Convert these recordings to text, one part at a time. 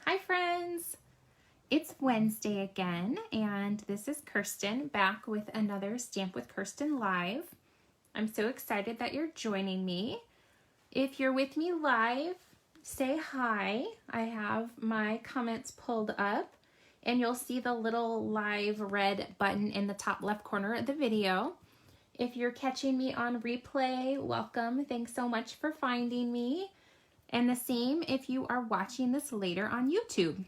Hi friends! It's Wednesday again, and this is Kirsten back with another Stamp with Kirsten Live. I'm so excited that you're joining me. If you're with me live, say hi. I have my comments pulled up, and you'll see the little live red button in the top left corner of the video. If you're catching me on replay, welcome. Thanks so much for finding me. And the same if you are watching this later on YouTube.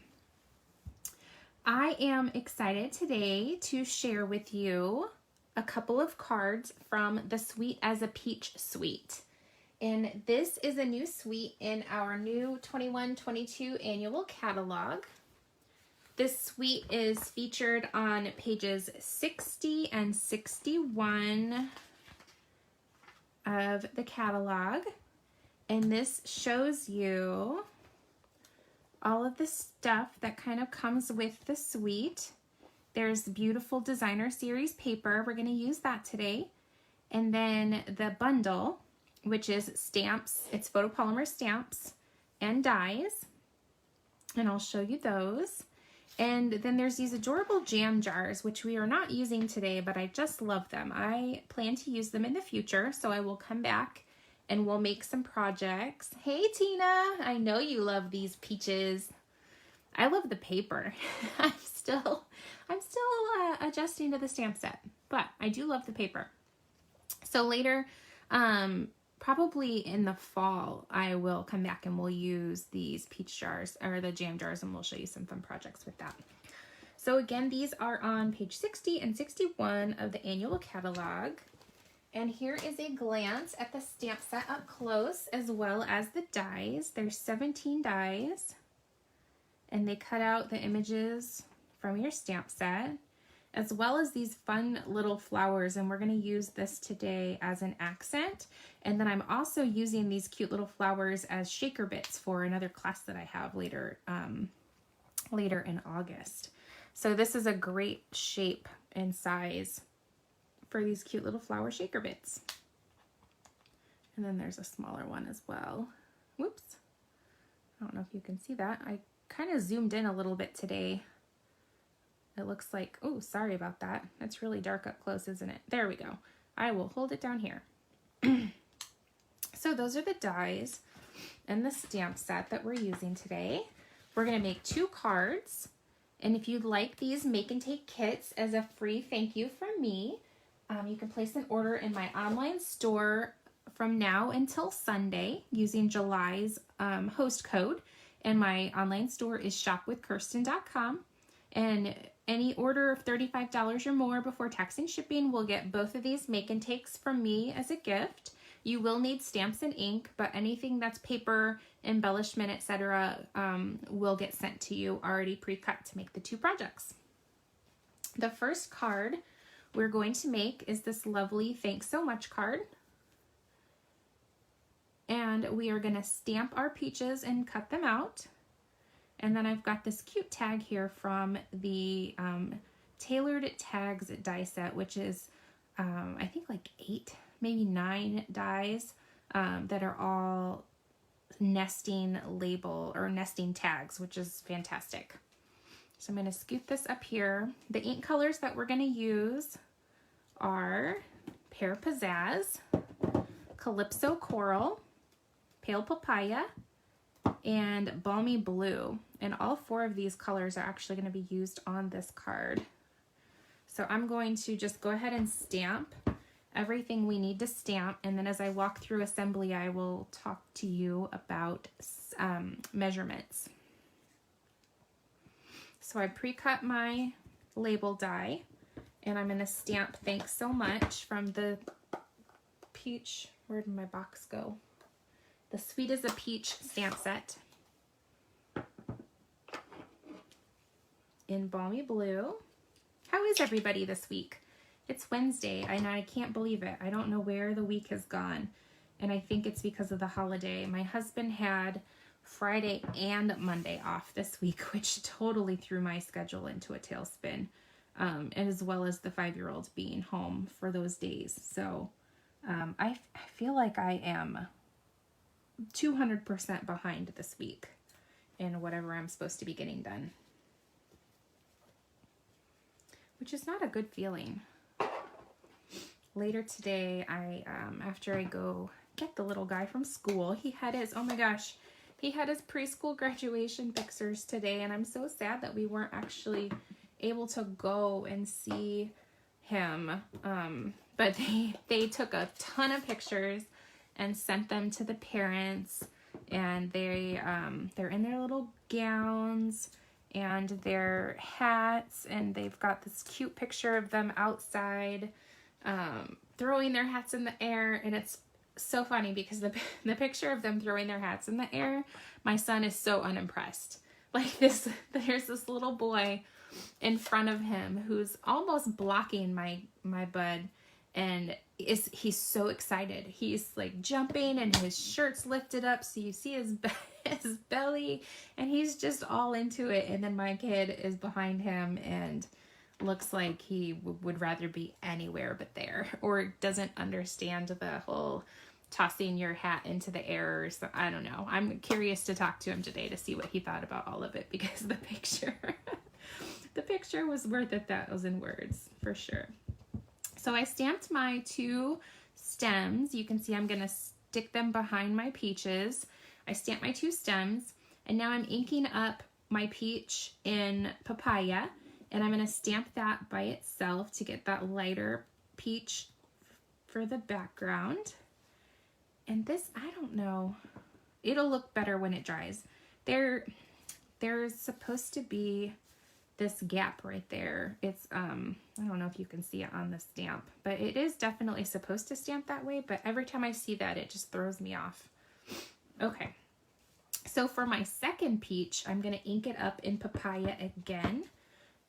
I am excited today to share with you a couple of cards from the Sweet as a Peach suite. And this is a new suite in our new 21-22 annual catalog. This suite is featured on pages 60 and 61 of the catalog. And this shows you all of the stuff that kind of comes with the suite. There's beautiful designer series paper. We're going to use that today. And then the bundle, which is stamps. It's photopolymer stamps and dies. And I'll show you those. And then there's these adorable jam jars, which we are not using today, but I just love them. I plan to use them in the future, so I will come back and we'll make some projects. Hey Tina, I know you love these peaches. I love the paper. I'm still adjusting to the stamp set, but I do love the paper. So later, probably in the fall, I will come back and we'll use these peach jars or the jam jars, and we'll show you some fun projects with that. So again, these are on page 60 and 61 of the annual catalog. And here is a glance at the stamp set up close, as well as the dies. There's 17 dies, and they cut out the images from your stamp set, as well as these fun little flowers, and we're going to use this today as an accent. And then I'm also using these cute little flowers as shaker bits for another class that I have later in August. So this is a great shape and size for these cute little flower shaker bits. And then there's a smaller one as well. Whoops. I don't know if you can see that. I kind of zoomed in a little bit today. It looks like, oh, sorry about that. It's really dark up close, isn't it? There we go. I will hold it down here. So those are the dies and the stamp set that we're using today. We're going to make 2 cards. And if you'd like these make and take kits as a free thank you from me, you can place an order in my online store from now until Sunday using July's host code. And my online store is shopwithkirsten.com. And any order of $35 or more before tax and shipping will get both of these make and takes from me as a gift. You will need stamps and ink, but anything that's paper, embellishment, etc. Will get sent to you already pre-cut to make the 2 projects. The first card we're going to make is this lovely thanks so much card. And we are going to stamp our peaches and cut them out. And then I've got this cute tag here from the Tailored Tags die set, which is I think like 8, maybe 9 dies that are all nesting label or nesting tags, which is fantastic. So I'm going to scoot this up here. The ink colors that we're going to use are Pear Pizzazz, Calypso Coral, Pale Papaya, and Balmy Blue. And all 4 of these colors are actually going to be used on this card. So I'm going to just go ahead and stamp everything we need to stamp, and then as I walk through assembly, I will talk to you about measurements. So I pre-cut my label die, and I'm going to stamp thanks so much from the peach. Where did my box go? The Sweet as a Peach stamp set in Balmy Blue. How is everybody this week? It's Wednesday, and I can't believe it. I don't know where the week has gone, and I think it's because of the holiday. My husband had Friday and Monday off this week, which totally threw my schedule into a tailspin, and as well as the 5-year-old being home for those days. So I feel like I am 200% behind this week. in whatever I'm supposed to be getting done. Which is not a good feeling. Later today, after I go get the little guy from school, he had his, oh my gosh, he had his preschool graduation pictures today, and I'm so sad that we weren't actually able to go and see him. But they took a ton of pictures and sent them to the parents, and they're in their little gowns and their hats, and they've got this cute picture of them outside throwing their hats in the air. And it's so funny because the picture of them throwing their hats in the air, my son is so unimpressed. Like there's this little boy in front of him who's almost blocking my bud, and he's so excited. He's like jumping and his shirt's lifted up so you see his belly, and he's just all into it. And then my kid is behind him and looks like he would rather be anywhere but there, or doesn't understand the whole tossing your hat into the air. So I don't know. I'm curious to talk to him today to see what he thought about all of it, because the picture was worth 1,000 words for sure. So I stamped my 2 stems. You can see I'm going to stick them behind my peaches. I stamped my 2 stems, and now I'm inking up my peach in papaya, and I'm going to stamp that by itself to get that lighter peach for the background. And this, I don't know, it'll look better when it dries. There's supposed to be this gap right there. It's, I don't know if you can see it on the stamp, but it is definitely supposed to stamp that way, but every time I see that, it just throws me off. Okay, so for my second peach, I'm gonna ink it up in papaya again,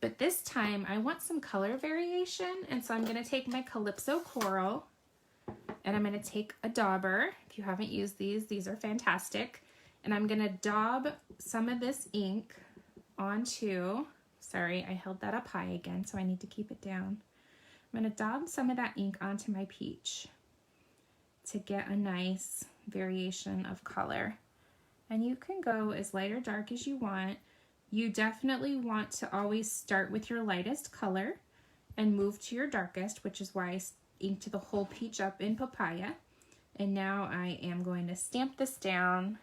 but this time I want some color variation, and so I'm gonna take my Calypso Coral, and I'm going to take a dauber. If you haven't used these are fantastic. And I'm going to daub some of this ink onto, sorry, I held that up high again, so I need to keep it down. I'm going to daub some of that ink onto my peach to get a nice variation of color. And you can go as light or dark as you want. You definitely want to always start with your lightest color and move to your darkest, which is why I inked the whole peach up in papaya. And now I am going to stamp this down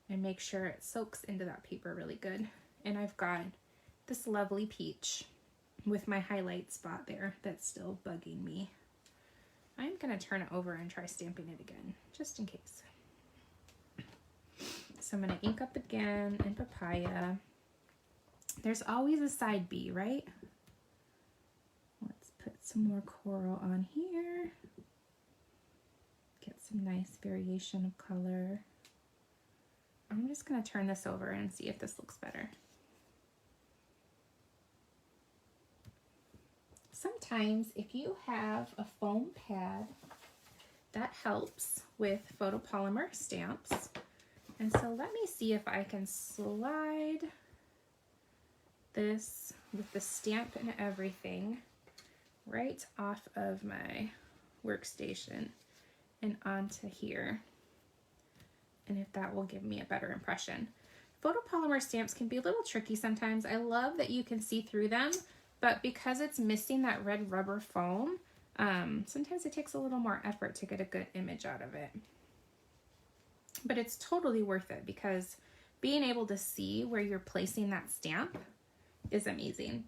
and make sure it soaks into that paper really good. And I've got this lovely peach with my highlight spot there that's still bugging me. I'm going to turn it over and try stamping it again, just in case. So I'm going to ink up again in papaya. There's always a side B, right? Put some more coral on here. Get some nice variation of color. I'm just going to turn this over and see if this looks better. Sometimes if you have a foam pad, that helps with photopolymer stamps. And so let me see if I can slide this with the stamp and everything right off of my workstation and onto here, and if that will give me a better impression. Photopolymer stamps can be a little tricky sometimes. I love that you can see through them, but because it's missing that red rubber foam, sometimes it takes a little more effort to get a good image out of it. But it's totally worth it, because being able to see where you're placing that stamp is amazing.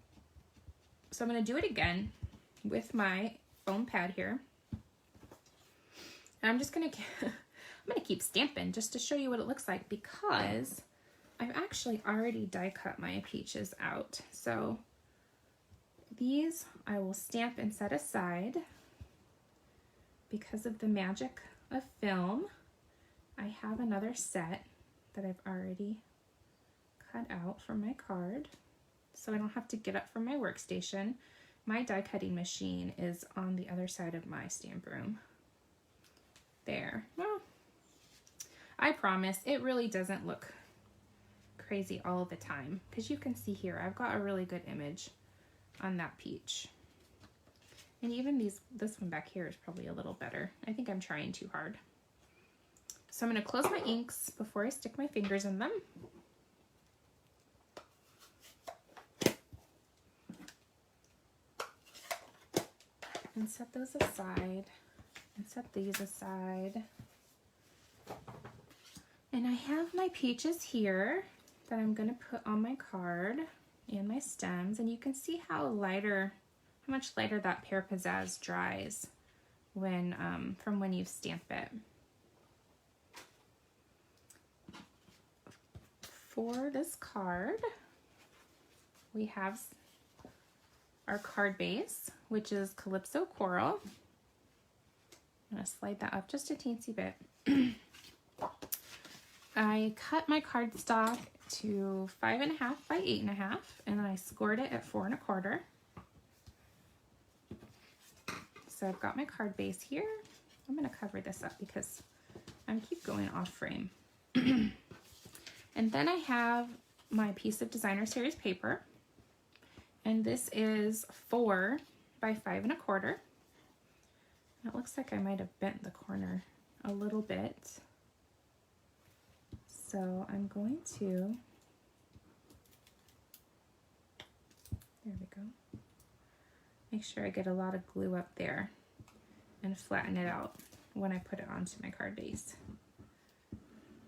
So I'm going to do it again with my foam pad here. And I'm just going to keep stamping just to show you what it looks like, because I've actually already die cut my peaches out. So these I will stamp and set aside because of the magic of film. I have another set that I've already cut out for my card, so I don't have to get up from my workstation. My die cutting machine is on the other side of my stamp room. There. Well, I promise it really doesn't look crazy all the time, because you can see here I've got a really good image on that peach. And even this one back here is probably a little better. I think I'm trying too hard. So I'm going to close my inks before I stick my fingers in them. And set those aside, and set these aside. And I have my peaches here that I'm going to put on my card and my stems, and you can see how much lighter that Pear Pizzazz dries when from when you stamp it. For this card, we have our card base, which is Calypso Coral. I'm going to slide that up just a teensy bit. I cut my cardstock to 5.5 by 8.5, and then I scored it at 4 1/4. So I've got my card base here. I'm going to cover this up because I keep going off frame. And then I have my piece of designer series paper, and this is 4 by 5 1/4. It looks like I might have bent the corner a little bit. So I'm going to, there we go, make sure I get a lot of glue up there and flatten it out when I put it onto my card base.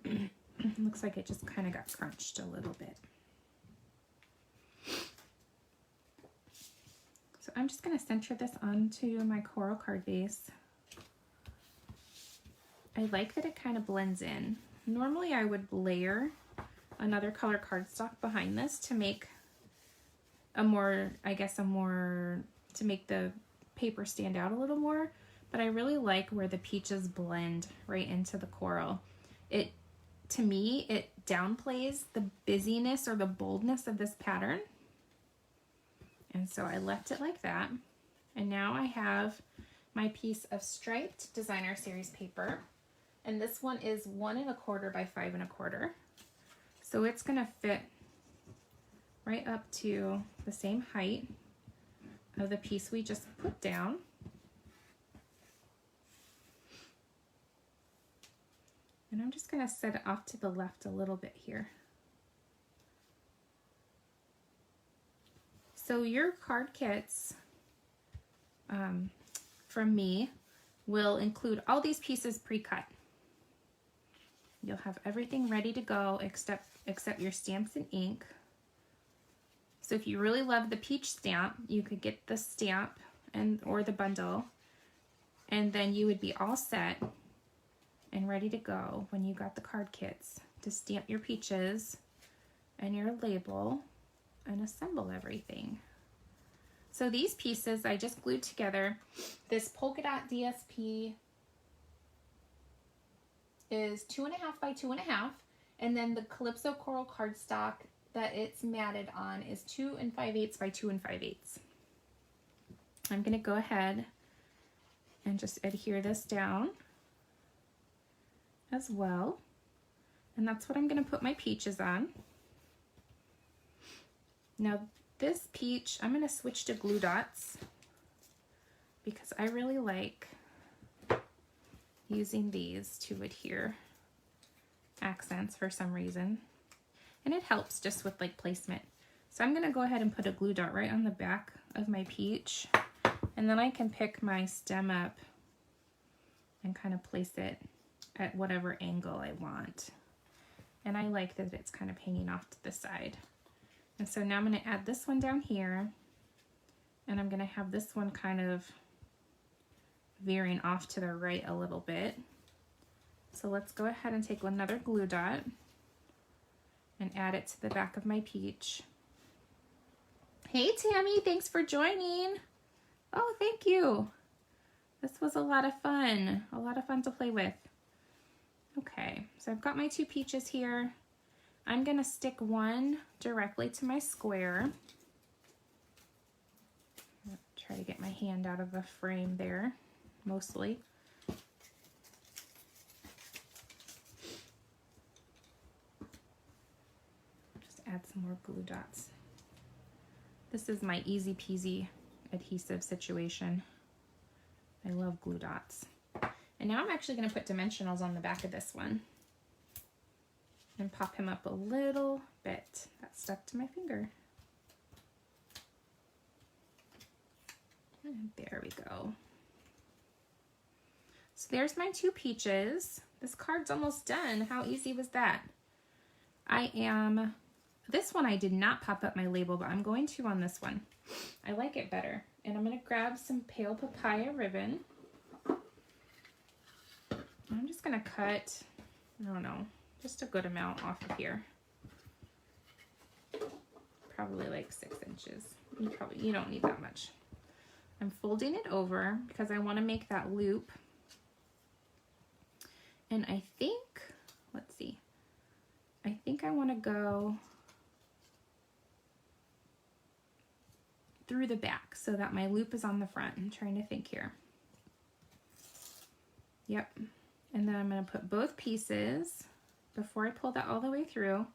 It looks like it just kind of got crunched a little bit. So I'm just going to center this onto my coral card base. I like that it kind of blends in. Normally I would layer another color cardstock behind this to make to make the paper stand out a little more, but I really like where the peaches blend right into the coral. To me, it downplays the busyness or the boldness of this pattern. And so I left it like that. And now I have my piece of striped designer series paper. And this one is 1 1/4 by 5 1/4. So it's gonna fit right up to the same height of the piece we just put down. And I'm just gonna set it off to the left a little bit here. So your card kits from me will include all these pieces pre-cut. You'll have everything ready to go except your stamps and ink. So if you really love the peach stamp, you could get the stamp or the bundle, and then you would be all set and ready to go when you got the card kits to stamp your peaches and your label and assemble everything. So these pieces I just glued together. This polka dot DSP is 2.5 by 2.5, and then the Calypso Coral cardstock that it's matted on is 2 5/8 by 2 5/8. I'm going to go ahead and just adhere this down as well, and that's what I'm going to put my peaches on. Now this peach, I'm going to switch to glue dots because I really like using these to adhere accents for some reason, and it helps just with like placement. So I'm going to go ahead and put a glue dot right on the back of my peach, and then I can pick my stem up and kind of place it at whatever angle I want. And I like that it's kind of hanging off to the side. And so now I'm going to add this one down here, and I'm going to have this one kind of veering off to the right a little bit. So let's go ahead and take another glue dot and add it to the back of my peach. Hey Tammy, thanks for joining. Oh, thank you. This was a lot of fun to play with. Okay, so I've got my 2 peaches here. I'm going to stick one directly to my square. I'll try to get my hand out of the frame there, mostly. Just add some more glue dots. This is my easy peasy adhesive situation. I love glue dots. And now I'm actually going to put dimensionals on the back of this one and pop him up a little bit. That stuck to my finger. And there we go. So there's my two peaches. This card's almost done. How easy was that? This one I did not pop up my label, but I'm going to on this one. I like it better. And I'm going to grab some pale papaya ribbon. I'm just going to cut, I don't know, just a good amount off of here. Probably like 6 inches. You don't need that much. I'm folding it over because I want to make that loop. And I think, let's see, I think I want to go through the back so that my loop is on the front. I'm trying to think here. Yep. And then I'm going to put both pieces, before I pull that all the way through,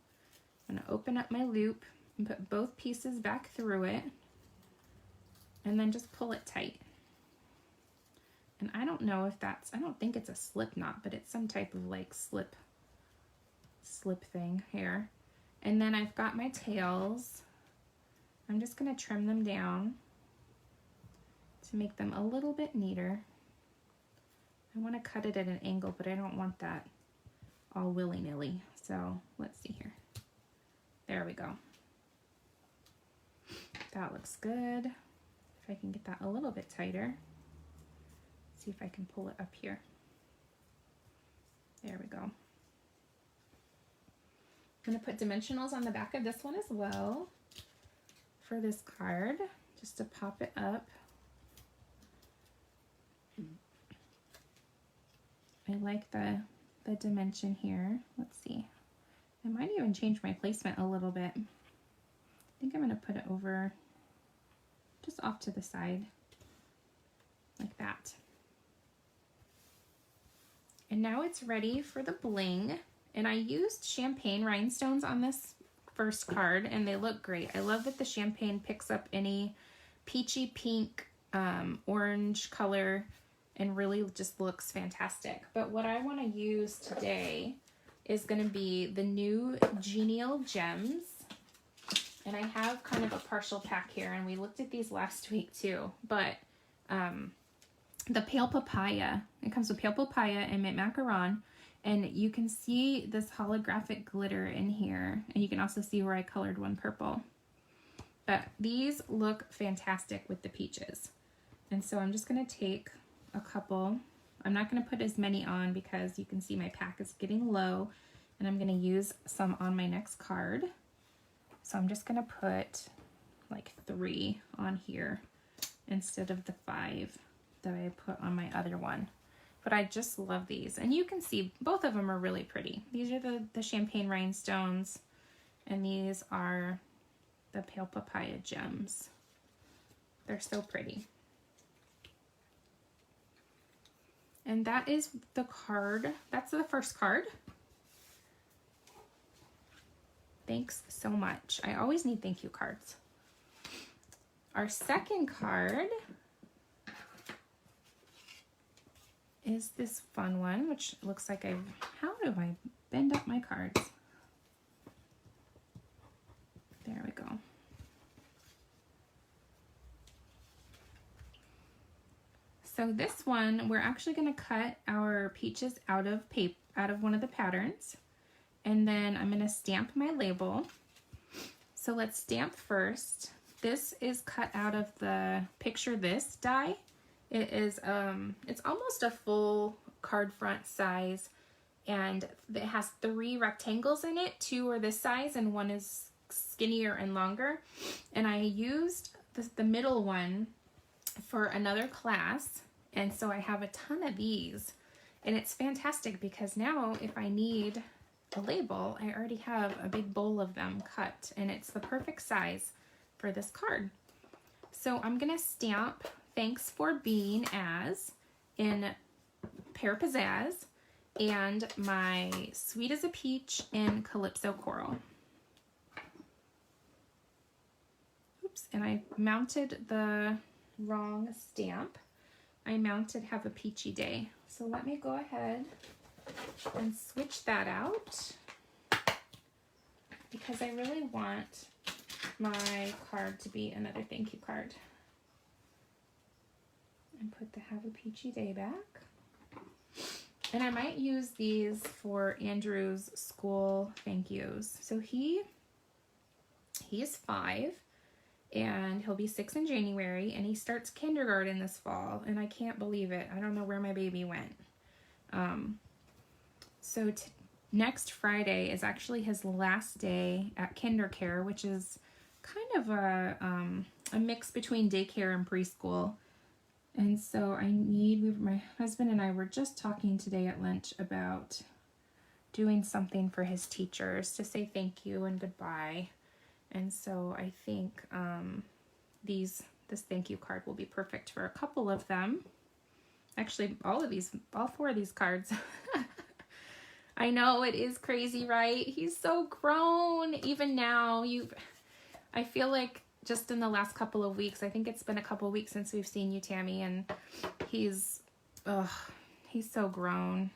I'm going to open up my loop and put both pieces back through it, and then just pull it tight. And I don't know if that's, I don't think it's a slip knot, but it's some type of like slip thing here. And then I've got my tails. I'm just going to trim them down to make them a little bit neater. I want to cut it at an angle, but I don't want that all willy-nilly. So let's see here. There we go. That looks good. If I can get that a little bit tighter. See if I can pull it up here. There we go. I'm going to put dimensionals on the back of this one as well for this card, just to pop it up. I like the dimension here. Let's see. I might even change my placement a little bit. I think I'm going to put it over just off to the side like that. And now it's ready for the bling. And I used champagne rhinestones on this first card, and they look great. I love that the champagne picks up any peachy pink, orange color, and really just looks fantastic. But what I want to use today is going to be the new Genial Gems. And I have kind of a partial pack here, and we looked at these last week too. But the pale papaya, it comes with pale papaya and mint macaron. And you can see this holographic glitter in here. And you can also see where I colored one purple. But these look fantastic with the peaches. And so I'm just going to take a couple. I'm not going to put as many on because you can see my pack is getting low. And I'm going to use some on my next card. So I'm just going to put like 3 on here instead of the 5 that I put on my other one. But I just love these. And you can see both of them are really pretty. These are the champagne rhinestones, and these are the pale papaya gems. They're so pretty. And that is the card. That's the first card. Thanks so much. I always need thank you cards. Our second card is this fun one, which looks like how do I bend up my cards? There we go. So this one, we're actually going to cut our peaches out of one of the patterns, and then I'm going to stamp my label. So let's stamp first. This is cut out of the Picture This die. It is, it's almost a full card front size, and it has 3 rectangles in it. 2 are this size and 1 is skinnier and longer. And I used the middle one for another class, and so I have a ton of these. And it's fantastic because now if I need a label, I already have a big bowl of them cut, and it's the perfect size for this card. So I'm gonna stamp Thanks for Being As in Pear Pizzazz and my Sweet as a Peach in Calypso Coral. Oops, and I mounted the wrong stamp. I mounted Have a Peachy Day. So let me go ahead and switch that out because I really want my card to be another thank you card. And put the Have a Peachy Day back. And I might use these for Andrew's school thank yous. So he is 5 and he'll be 6 in January, and he starts kindergarten this fall, and I can't believe it. I don't know where my baby went. So next Friday is actually his last day at KinderCare, which is kind of a mix between daycare and preschool. And so my husband and I were just talking today at lunch about doing something for his teachers to say thank you and goodbye. And so I think this thank you card will be perfect for a couple of them. Actually, all 4 of these cards. I know it is crazy, right? He's so grown. Even now, I feel like just in the last couple of weeks, I think it's been a couple of weeks since we've seen you, Tammy, and he's so grown.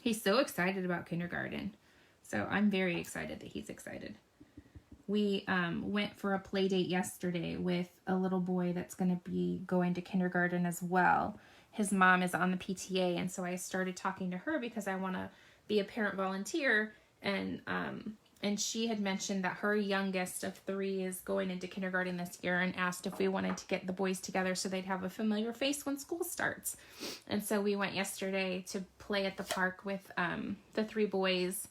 He's so excited about kindergarten. So I'm very excited that he's excited. We went for a play date yesterday with a little boy that's going to be going to kindergarten as well. His mom is on the PTA, and so I started talking to her because I want to be a parent volunteer, and she had mentioned that her youngest of 3 is going into kindergarten this year, and asked if we wanted to get the boys together so they'd have a familiar face when school starts. And so we went yesterday to play at the park with the 3 boys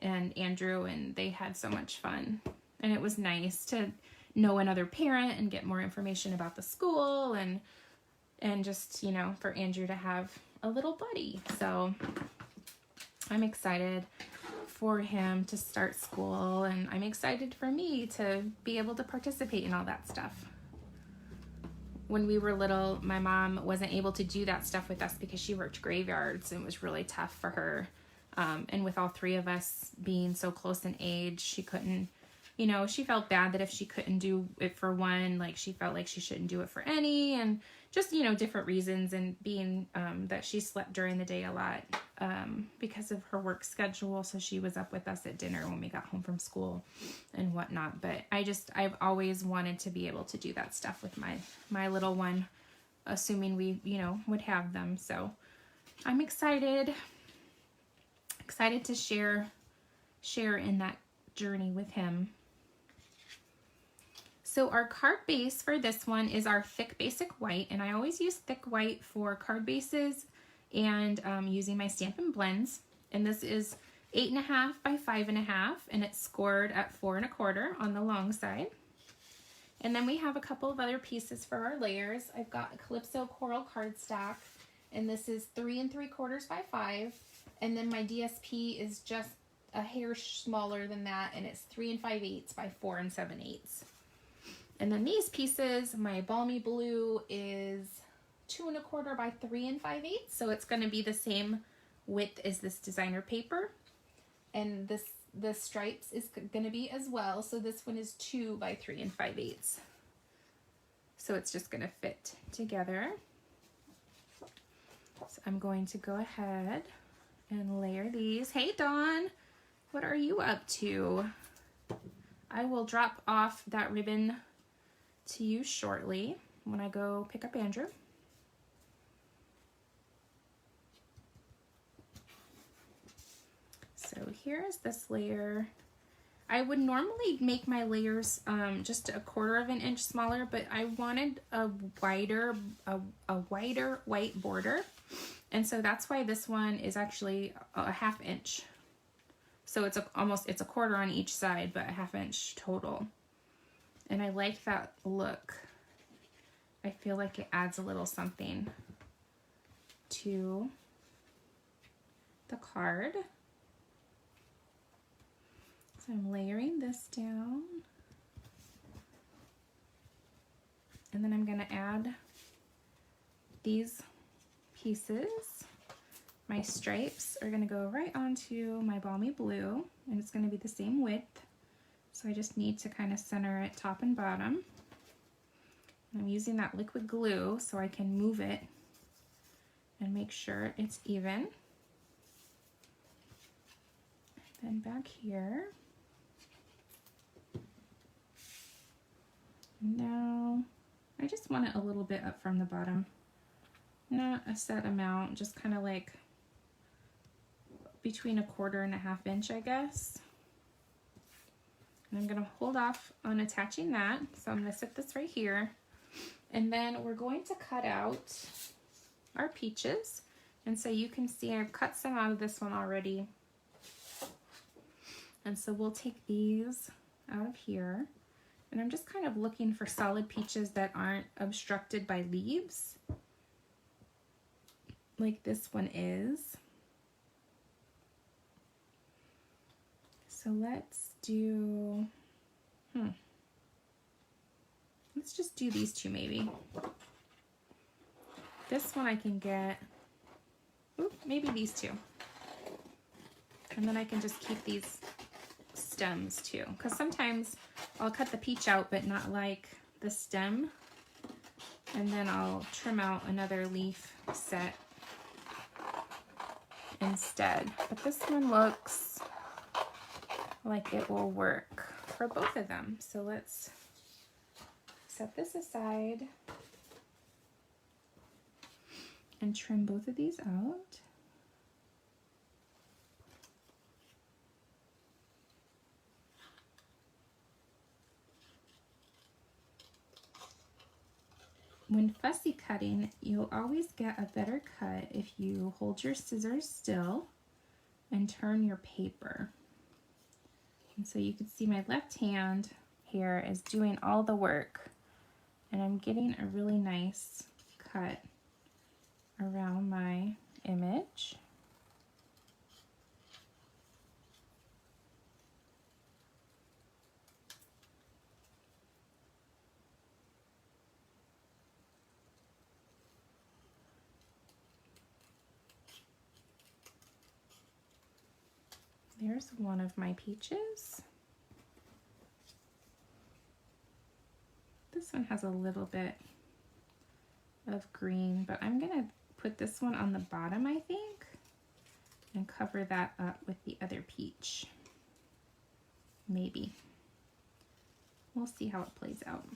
and Andrew, and they had so much fun. And it was nice to know another parent and get more information about the school, and just, for Andrew to have a little buddy. So I'm excited for him to start school, and I'm excited for me to be able to participate in all that stuff. When we were little, my mom wasn't able to do that stuff with us because she worked graveyards, and it was really tough for her. And with all 3 of us being so close in age, she couldn't, she felt bad that if she couldn't do it for one, like she felt like she shouldn't do it for any, and just, different reasons, and being that she slept during the day a lot because of her work schedule. So she was up with us at dinner when we got home from school and whatnot. But I've always wanted to be able to do that stuff with my little one, assuming we, would have them. So I'm excited to share in that journey with him. So our card base for this one is our thick basic white, and I always use thick white for card bases and using my Stampin' Blends. And this is 8.5 by 5.5, and it's scored at 4 1/4 on the long side. And then we have a couple of other pieces for our layers. I've got a Calypso Coral cardstock, and this is 3 3/4 by 5. And then my DSP is just a hair smaller than that, and it's 3 5/8 by 4 7/8. And then these pieces, my Balmy Blue is 2 1/4 by 3 5/8, so it's going to be the same width as this designer paper. And the stripes is going to be as well, so this one is 2 by 3 5/8. So it's just going to fit together. So I'm going to go ahead and layer these. Hey Dawn, what are you up to? I will drop off that ribbon to you shortly when I go pick up Andrew. So here's this layer. I would normally make my layers just 1/4 inch smaller, but I wanted a wider white border, and so that's why this one is actually a 1/2 inch. So it's a 1/4 on each side, but a 1/2 inch total. And I like that look. I feel like it adds a little something to the card. So I'm layering this down. And then I'm going to add these pieces. My stripes are going to go right onto my Balmy Blue, and it's going to be the same width. So I just need to kind of center it top and bottom. I'm using that liquid glue so I can move it and make sure it's even. Then back here. Now, I just want it a little bit up from the bottom. Not a set amount, just kind of like between 1/4 and 1/2 inch, I guess. And I'm gonna hold off on attaching that. So I'm gonna set this right here. And then we're going to cut out our peaches. And so you can see I've cut some out of this one already. And so we'll take these out of here. And I'm just kind of looking for solid peaches that aren't obstructed by leaves, like this one is. So let's do, let's just do these two maybe. This one I can get, maybe these two. And then I can just keep these stems too, because sometimes I'll cut the peach out but not like the stem, and then I'll trim out another leaf set instead. But this one looks like it will work for both of them. So let's set this aside and trim both of these out. When fussy cutting, you'll always get a better cut if you hold your scissors still and turn your paper. And so you can see my left hand here is doing all the work, and I'm getting a really nice cut around my image. There's one of my peaches. This one has a little bit of green, but I'm gonna put this one on the bottom, I think, and cover that up with the other peach. Maybe. We'll see how it plays out.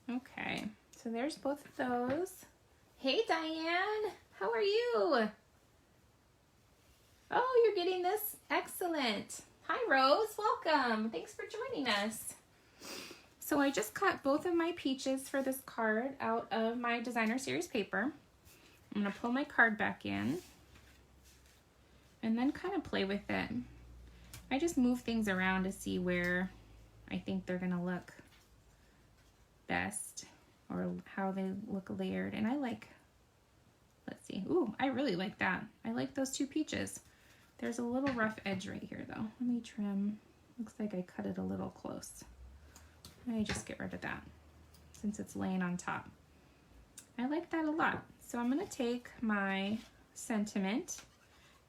Okay, so there's both of those. Hey Diane, how are you? Oh, you're getting this? Excellent. Hi Rose, welcome. Thanks for joining us. So I just cut both of my peaches for this card out of my designer series paper. I'm gonna pull my card back in and then kind of play with it. I just move things around to see where I think they're gonna look best or how they look layered. And I like, let's see, ooh, I really like that. I like those two peaches. There's a little rough edge right here though. Let me trim. Looks like I cut it a little close. Let me just get rid of that since it's laying on top. I like that a lot. So I'm gonna take my sentiment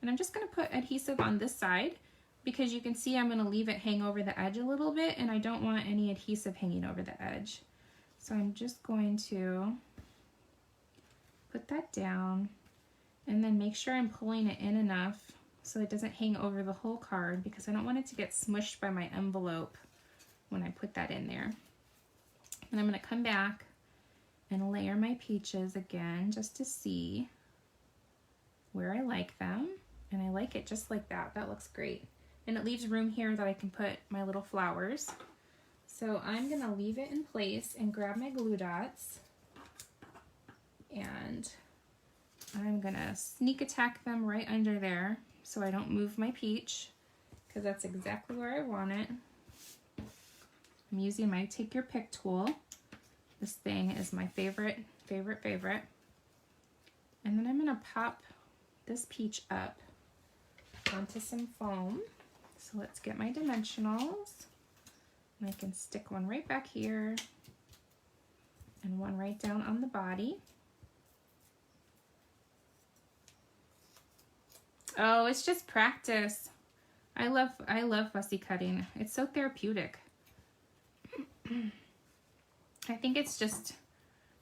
and I'm just gonna put adhesive on this side because you can see I'm gonna leave it hang over the edge a little bit and I don't want any adhesive hanging over the edge. So I'm just going to put that down and then make sure I'm pulling it in enough so it doesn't hang over the whole card because I don't want it to get smushed by my envelope when I put that in there. And I'm going to come back and layer my peaches again just to see where I like them. And I like it just like that. That looks great. And it leaves room here that I can put my little flowers. So I'm going to leave it in place and grab my glue dots. And I'm going to sneak attack them right under there so I don't move my peach because that's exactly where I want it. I'm using my Take Your Pick tool. This thing is my favorite. And then I'm going to pop this peach up onto some foam. So let's get my dimensionals. I can stick one right back here and one right down on the body. Oh, it's just practice. I love fussy cutting. It's so therapeutic. I think it's just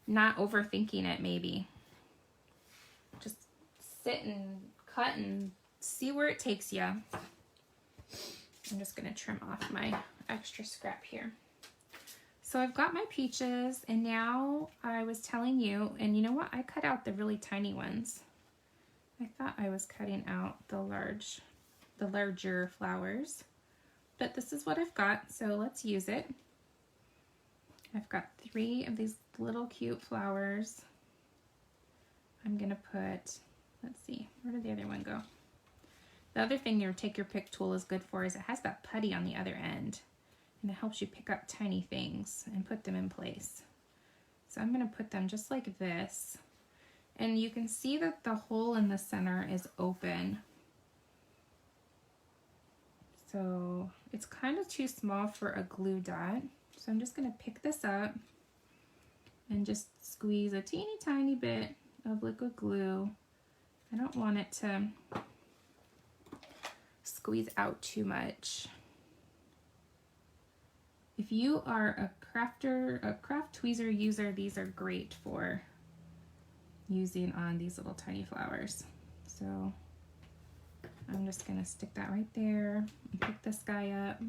not overthinking it, maybe. Just sit and cut and see where it takes you. I'm just gonna trim off my extra scrap here. So I've got my peaches, and now I was telling you, and you know what? I cut out the really tiny ones. I thought I was cutting out the larger flowers, but this is what I've got, so let's use it. I've got 3 of these little cute flowers. I'm gonna put, let's see, where did the other one go? The other thing your take your pick tool is good for is it has that putty on the other end, and it helps you pick up tiny things and put them in place. So I'm gonna put them just like this. And you can see that the hole in the center is open. So it's kind of too small for a glue dot. So I'm just gonna pick this up and just squeeze a teeny tiny bit of liquid glue. I don't want it to squeeze out too much. If you are a craft tweezer user, these are great for using on these little tiny flowers. So I'm just gonna stick that right there and pick this guy up.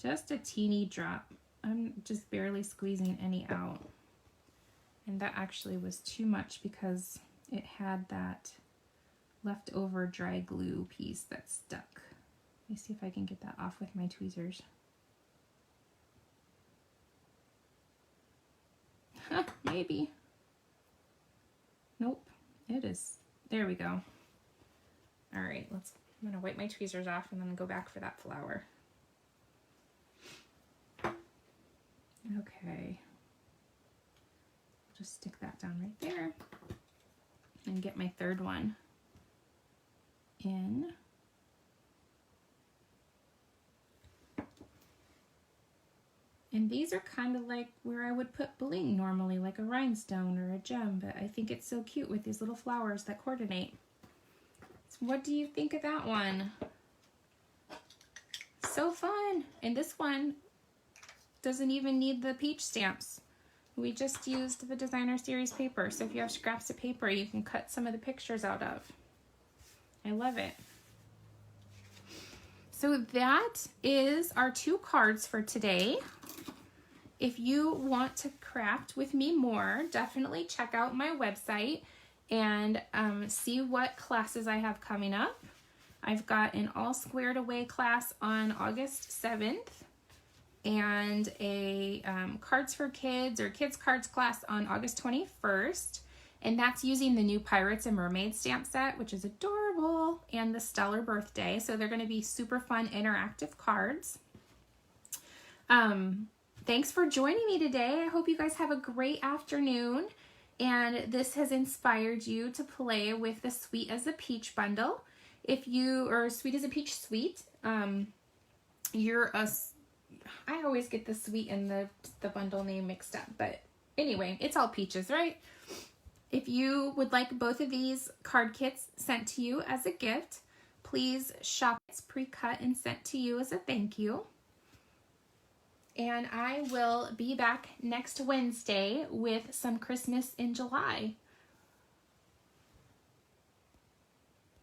Just a teeny drop. I'm just barely squeezing any out. And that actually was too much because it had that leftover dry glue piece that stuck. Let me see if I can get that off with my tweezers. Maybe. Nope, it is. There we go. All right, I'm gonna wipe my tweezers off and then go back for that flower. Okay. Just stick that down right there and get my third one in. And these are kind of like where I would put bling normally, like a rhinestone or a gem, but I think it's so cute with these little flowers that coordinate. So what do you think of that one? So fun. And this one doesn't even need the peach stamps. We just used the designer series paper. So if you have scraps of paper, you can cut some of the pictures out of. I love it. So that is our 2 cards for today. If you want to craft with me more, definitely check out my website and see what classes I have coming up. I've got an All Squared Away class on August 7th and a Cards for Kids or Kids Cards class on August 21st. And that's using the new Pirates and Mermaids stamp set, which is adorable, and the Stellar Birthday. So they're going to be super fun interactive cards. Thanks for joining me today. I hope you guys have a great afternoon. And this has inspired you to play with the Sweet as a Peach bundle. If you are Sweet as a Peach Sweet, I always get the sweet and the bundle name mixed up. But anyway, it's all peaches, right? If you would like both of these card kits sent to you as a gift, please shop. It's pre-cut and sent to you as a thank you. And I will be back next Wednesday with some Christmas in July.